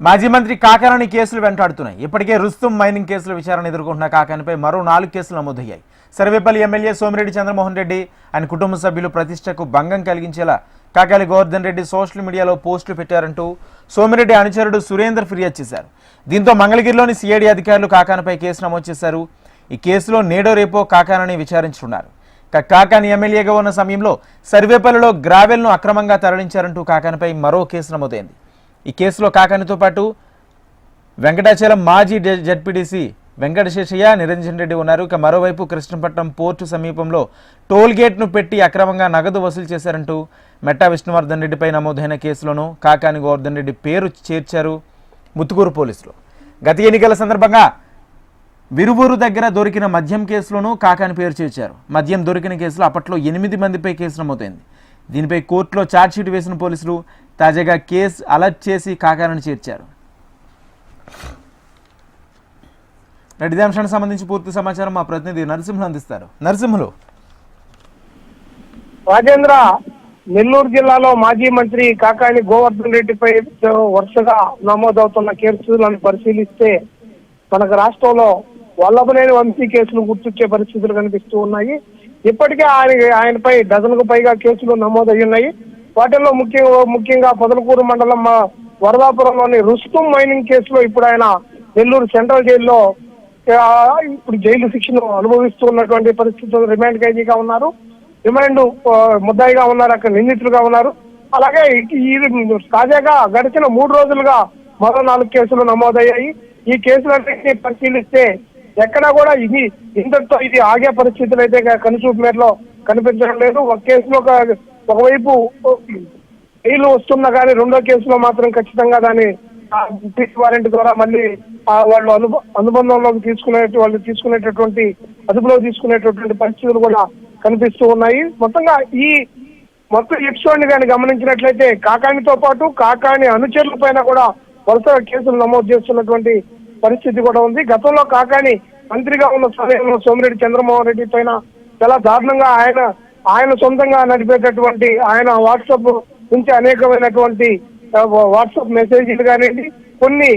మాజీ మంత్రి కాకాని కేసులు వెంటాడుతున్నాయి. ఇప్పటికే రుస్తుం మైనింగ్ కేసుల విచారణ ఎదుర్కొంటున్న కాకానిపై మరో 4 కేసులు నమోదయ్యాయి. సర్వేపల్లి ఎమ్మెల్యే సోమిరెడ్డి చంద్రమోహన్ రెడ్డి ఆయన కుటుంబ సభ్యులు ప్రతిష్టకు భంగం కలిగించేలా కాకాని గోవర్ధన్ రెడ్డి సోషల్ మీడియాలో పోస్టులు పెట్టారంటూ సోమిరెడ్డి అనుచరుడు సురేందర్ ఫిర్యాదు చేశారు. దీంతో మంగళగిరిలోని సిఐడి అధికారులు కాకానిపై కేసు నమోదు చేశారు. ఈ కేసులో నేడో రేపో కాకాని విచారించనున్నారు. కాకాని ఎమ్మెల్యేగా ఉన్న సమయంలో సర్వేపల్లిలో గ్రావెల్ను అక్రమంగా తరలించారంటూ కాకానిపై మరో కేసు నమోదైంది. ఈ కేసులో కాకానితో పాటు వెంకటాచలం మాజీ జడ్పీటీసీ వెంకటశేషయ్య, నిరంజన్ రెడ్డి ఉన్నారు. ఇక మరోవైపు కృష్ణపట్నం పోర్టు సమీపంలో టోల్ గేట్ను పెట్టి అక్రమంగా నగదు వసూలు చేశారంటూ మెట్టా విష్ణువర్ధన్ రెడ్డిపై నమోదైన కేసులోనూ కాకాని గోవర్ధన్ రెడ్డి పేరు చేర్చారు ముత్తుకూరు పోలీసులు. గత ఎన్నికల సందర్భంగా విరువూరు దగ్గర దొరికిన మద్యం కేసులోనూ కాకాని పేరు చేర్చారు. మద్యం దొరికిన కేసులో అప్పట్లో 8 మందిపై కేసు నమోదైంది. దీనిపై కోర్టులో ఛార్జ్షీట్ వేసిన పోలీసులు తాజాగా కేసు అలర్ట్ చేసి కాకాని చేర్చారు. ఇదే అంశానికి సంబంధించి పూర్తి సమాచారం మా ప్రతినిధి నరసింహులు అందిస్తారు. నరసింహులు. రాజేంద్ర, నెల్లూరు జిల్లాలో మాజీ మంత్రి కాకాని గోవర్ధన్ రెడ్డిపై వరుసగా నమోదవుతున్న కేసులను పరిశీలిస్తే మనకు రాష్ట్రంలో వల్లభనేని వంశీ కేసులు గుర్తొచ్చే పరిస్థితులు కనిపిస్తూ ఉన్నాయి. ఇప్పటికే ఆయనపై డజన్కు పైగా కేసులు నమోదయ్యి ఉన్నాయి. వాటిల్లో ముఖ్యంగా పొదలకూరు మండలం వరదాపురంలోని రుస్తుం మైనింగ్ కేసులో ఇప్పుడు ఆయన నెల్లూరు సెంట్రల్ జైల్లో ఇప్పుడు జైలు శిక్షను అనుభవిస్తున్నటువంటి పరిస్థితులు రిమాండ్ ఖైదీగా ఉన్నారు. రిమాండ్ ముద్దాయిగా ఉన్నారు, అక్కడ నిందితులుగా ఉన్నారు. అలాగే ఈ తాజాగా గడిచిన 3 రోజులుగా మరో 4 కేసులు నమోదయ్యాయి. ఈ కేసులన్నింటినీ పరిశీలిస్తే ఎక్కడా కూడా ఇంతటితో ఇది ఆగే పరిస్థితులు అయితే కనుచూపు మేరలో కనిపించడం లేదు. ఒక కేసులో ఒకవైపు జైలు వస్తున్నా కానీ రెండో కేసులో మాత్రం ఖచ్చితంగా దాన్ని పీసీ వారెంట్ ద్వారా మళ్ళీ వాళ్ళు అనుబంధంలోకి తీసుకునేటటువంటి అదుపులో తీసుకునేటటువంటి పరిస్థితులు కూడా కనిపిస్తూ ఉన్నాయి. మొత్తంగా ఈ మొత్తం ఎపిసోడ్ ని కానీ గమనించినట్లయితే కాకానితో పాటు కాకాని అనుచరుల పైన కూడా వరుస కేసులు నమోదు చేస్తున్నటువంటి పరిస్థితి కూడా ఉంది. గతంలో కాకాని మంత్రిగా ఉన్న సమయంలో సోమిరెడ్డి చంద్రమోహన్ రెడ్డి పైన చాలా దారుణంగా ఆయన సొంతంగా నడిపేటటువంటి ఆయన వాట్సాప్ నుంచి అనేకమైనటువంటి వాట్సాప్ మెసేజ్లు కానివ్వండి, కొన్ని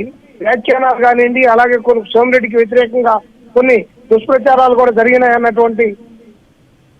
వ్యాఖ్యానాలు కానివ్వండి, అలాగే కొన్ని సోమిరెడ్డికి వ్యతిరేకంగా కొన్ని దుష్ప్రచారాలు కూడా జరిగినాయి అన్నటువంటి